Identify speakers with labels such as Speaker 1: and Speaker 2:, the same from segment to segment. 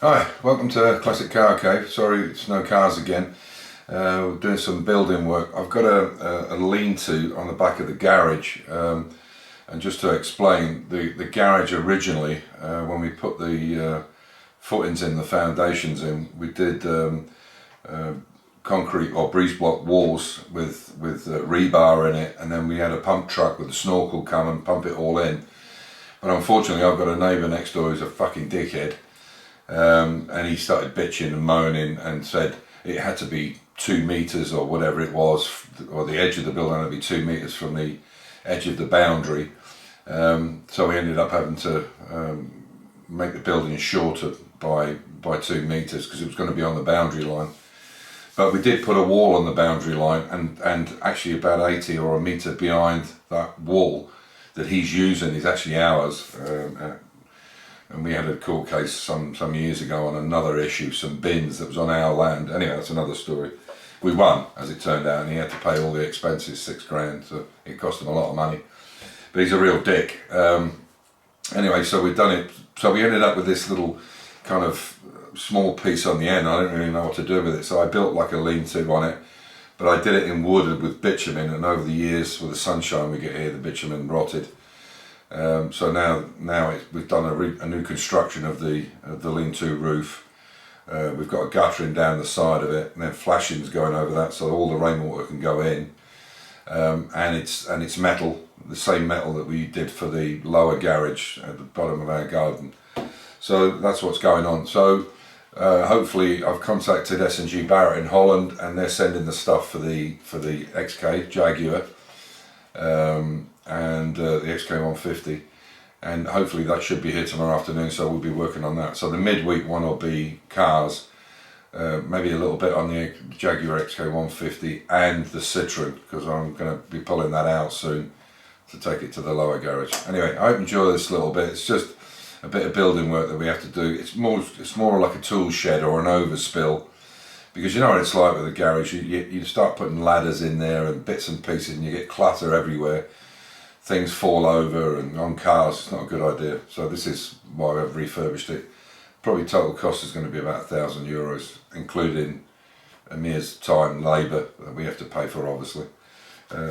Speaker 1: Hi, welcome to Classic Car Cave. Sorry it's no cars again. We're doing some building work. I've got a lean-to on the back of the garage, and just to explain, the garage originally, when we put the footings in, the foundations in, we did concrete or breeze block walls with rebar in it, and then we had a pump truck with a snorkel come and pump it all in. But unfortunately I've got a neighbour next door who's a fucking dickhead. And he started bitching and moaning and said it had to be 2 meters or whatever it was, or the edge of the building had to be 2 meters from the edge of the boundary. So we ended up having to make the building shorter by 2 meters because it was going to be on the boundary line. But we did put a wall on the boundary line, and actually about 80 or a meter behind that wall that he's using is actually ours. And we had a court case some years ago on another issue, some bins that was on our land. Anyway, that's another story. We won, as it turned out, and he had to pay all the expenses, £6,000, so it cost him a lot of money. But he's a real dick. Anyway, so we've done it. So we ended up with this little kind of small piece on the end. I don't really know what to do with it, so I built like a lean-to on it. But I did it in wood with bitumen, and over the years, with the sunshine we get here, the bitumen rotted. So now we've done a new construction of the lean-to roof. We've got a guttering down the side of it, and then flashings going over that, so all the rainwater can go in. And it's metal, the same metal that we did for the lower garage at the bottom of our garden. So that's what's going on. So hopefully I've contacted S&G Barrett in Holland, and they're sending the stuff for the XK Jaguar. And the XK150, and hopefully that should be here tomorrow afternoon, so we'll be working on that. So the midweek one will be cars, maybe a little bit on the Jaguar XK150 and the Citroen, because I'm going to be pulling that out soon to take it to the lower garage. Anyway, I hope you enjoy this little bit. It's just a bit of building work that we have to do. It's more like a tool shed or an overspill, because you know what it's like with a garage. You start putting ladders in there and bits and pieces, and you get clutter everywhere. Things fall over, and on cars it's not a good idea. So this is why I've refurbished it. Probably total cost is going to be about €1,000, including Amir's time, labour that we have to pay for, obviously.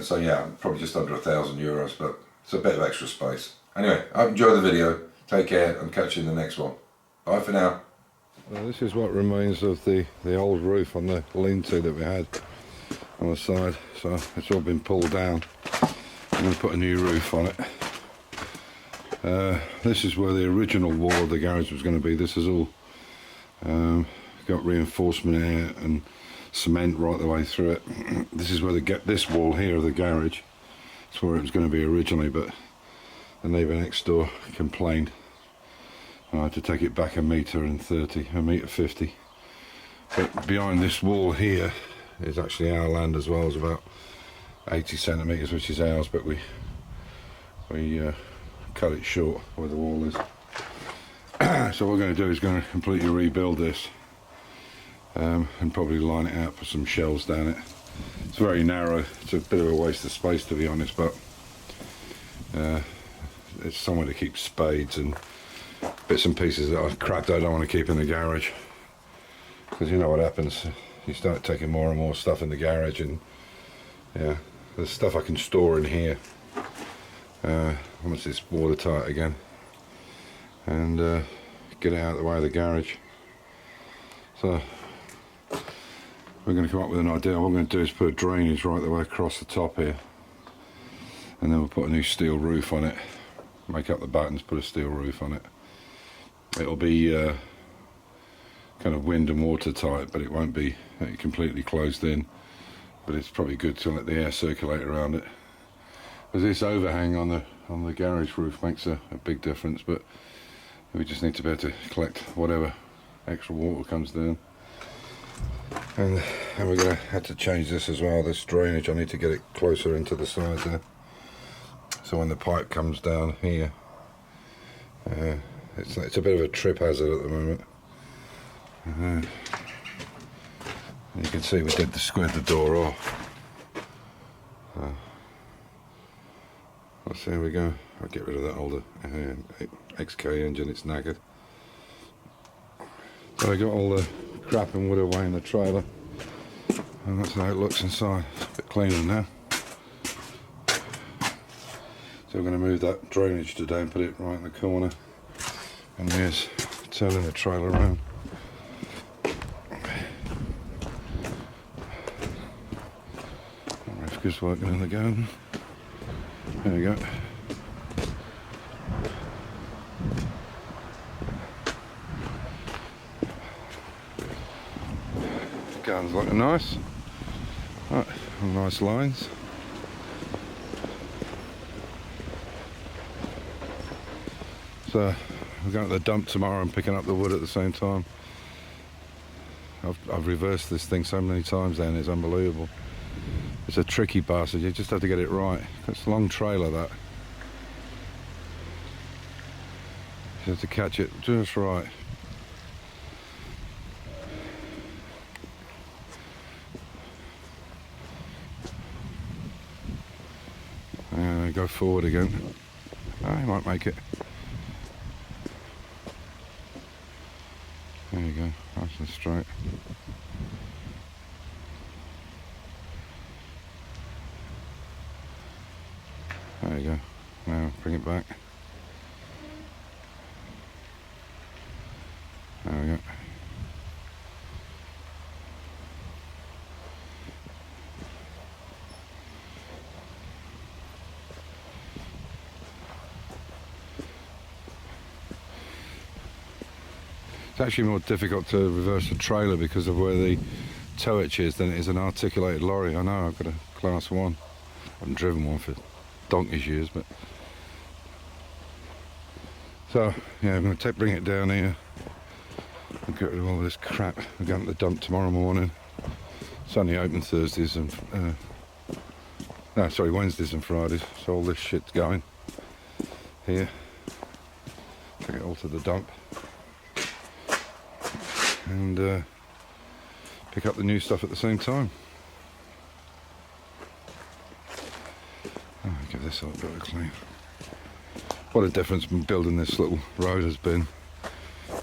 Speaker 1: So yeah, probably just under €1,000, but it's a bit of extra space. Anyway, I hope you enjoy the video. Take care, and catch you in the next one. Bye for now. Well, this is what remains of the old roof on the lean-to that we had on the side. So it's all been pulled down. I'm going to put a new roof on it. This is where the original wall of the garage was going to be. This is all got reinforcement here and cement right the way through it. This is where they get this wall here of the garage. It's where it was going to be originally, but the neighbour next door complained. I had to take it back 1.30 m. But behind this wall here is actually our land as well. It's about 80 centimetres, which is ours, but we cut it short where the wall is. So what we're going to do is going to completely rebuild this, and probably line it out for some shelves down it. It's very narrow. It's a bit of a waste of space, to be honest, but it's somewhere to keep spades and bits and pieces that are crap that I don't want to keep in the garage, because you know what happens. You start taking more and more stuff in the garage, and yeah, there's stuff I can store in here once it's watertight again, and get it out of the way of the garage. So we're going to come up with an idea. What we're going to do is put a drainage right the way across the top here, and then we'll put a new steel roof on it, make up the buttons, put a steel roof on it. It'll be kind of wind and water tight, but it won't be completely closed in. But it's probably good to let the air circulate around it. Because this overhang on the garage roof makes a big difference, but we just need to be able to collect whatever extra water comes down. And we're going to have to change this as well, this drainage. I need to get it closer into the side there. So when the pipe comes down here, it's a bit of a trip hazard at the moment. You can see we did squid the door off. So there we go. I'll get rid of that older XK engine, it's knackered. But I got all the crap and wood away in the trailer, and that's how it looks inside. It's a bit cleaner now. So we're going to move that drainage today and put it right in the corner, and there's turning the trailer around. Rivka's working in the garden. There we go. Garden's looking nice. Right, nice lines. So we're going to the dump tomorrow and picking up the wood at the same time. I've reversed this thing so many times then, it's unbelievable. It's a tricky bastard, you just have to get it right. It's a long trailer, that. You have to catch it just right. Go forward again. Oh, he might make it. There you go, nice and straight. There you go. Now bring it back. There we go. It's actually more difficult to reverse a trailer because of where the towage is than it is an articulated lorry. I know, I've got a class 1. I haven't driven one for donkey's years, but... So, yeah, I'm going to bring it down here and get rid of all this crap. We're going to the dump tomorrow morning. It's only open Thursdays and... Wednesdays and Fridays, so all this shit's going here. Bring it all to the dump. And pick up the new stuff at the same time. Oh, give this a little bit of a clean. What a difference building this little road has been.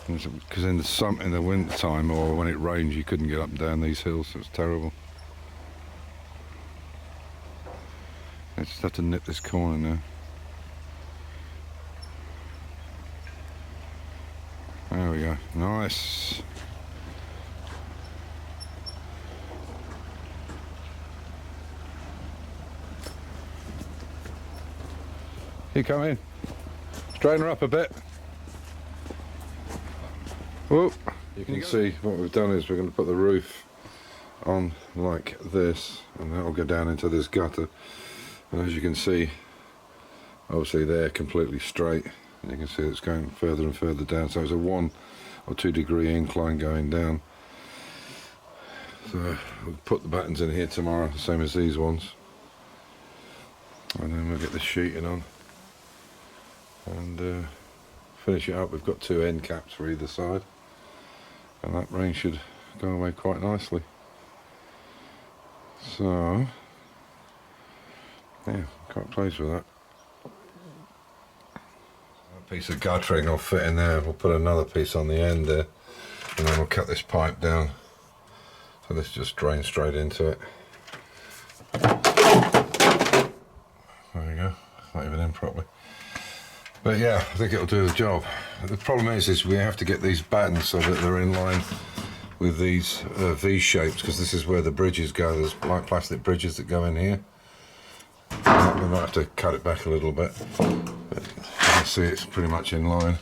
Speaker 1: Because in the winter time or when it rains, you couldn't get up and down these hills. So it's terrible. I just have to nip this corner now. There we go. Nice. You come in. Straighten her up a bit. Whoop. You can see what we've done is we're going to put the roof on like this, and that will go down into this gutter. And as you can see, obviously they're completely straight. And you can see it's going further and further down. So it's a 1 or 2 degree incline going down. So we'll put the battens in here tomorrow, the same as these ones. And then we'll get the sheeting on. And finish it up. We've got 2 end caps for either side, and that rain should go away quite nicely. So yeah, quite pleased with that. A piece of guttering will fit in there. We'll put another piece on the end there, and then we'll cut this pipe down so this just drains straight into it. There you go, it's not even in properly. But yeah, I think it'll do the job. The problem is we have to get these battens so that they're in line with these V shapes, because this is where the bridges go. There's like plastic bridges that go in here. We might have to cut it back a little bit, but you can see it's pretty much in line.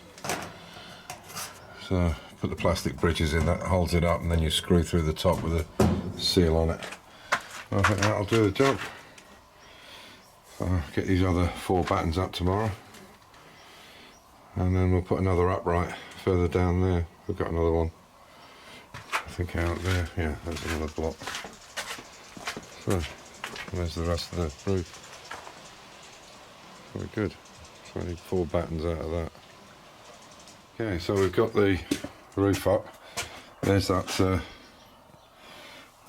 Speaker 1: So put the plastic bridges in, that holds it up, and then you screw through the top with a seal on it. I think that'll do the job. So get these other 4 battens up tomorrow. And then we'll put another upright further down there. We've got another one, I think, out there. Yeah, there's another block. So, there's the rest of the roof. Very good. So I need 4 battens out of that. Okay, so we've got the roof up. There's that.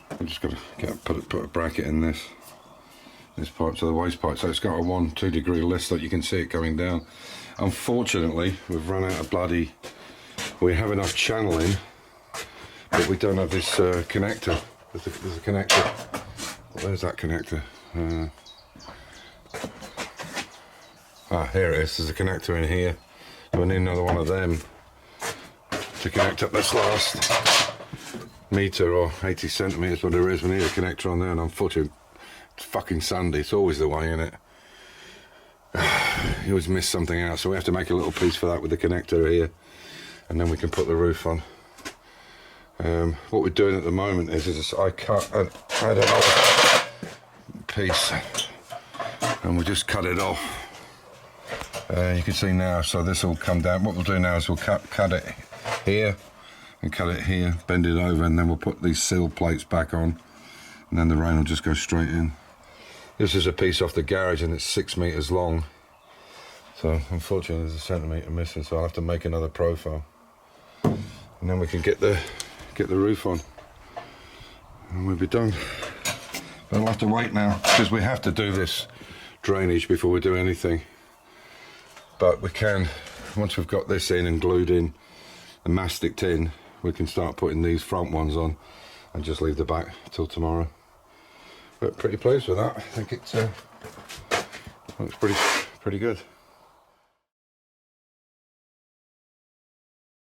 Speaker 1: I've just got to put a bracket in this pipe to the waste pipe. So it's got a 1-2 degree list that you can see it going down. Unfortunately, we've run out of we have enough channeling but we don't have this connector. There's a connector. Where's that connector? Here it is. There's a connector in here. So we need another one of them to connect up this last metre or 80 centimetres, whatever it is. We need a connector on there, and unfortunately it's fucking Sunday. It's always the way, innit? You always miss something out, so we have to make a little piece for that with the connector here, and then we can put the roof on. What we're doing at the moment is I had another piece and we just cut it off. You can see now, so this will come down. What we'll do now is we'll cut it here and cut it here, bend it over, and then we'll put these seal plates back on, and then the rain will just go straight in. This is a piece off the garage and it's 6 meters long, so unfortunately there's a centimetre missing, so I'll have to make another profile, and then we can get the roof on and we'll be done. But I'll have to wait now because we have to do this drainage before we do anything. But we can, once we've got this in and glued in and masticed in, we can start putting these front ones on and just leave the back till tomorrow. But pretty pleased with that. I think it looks pretty good.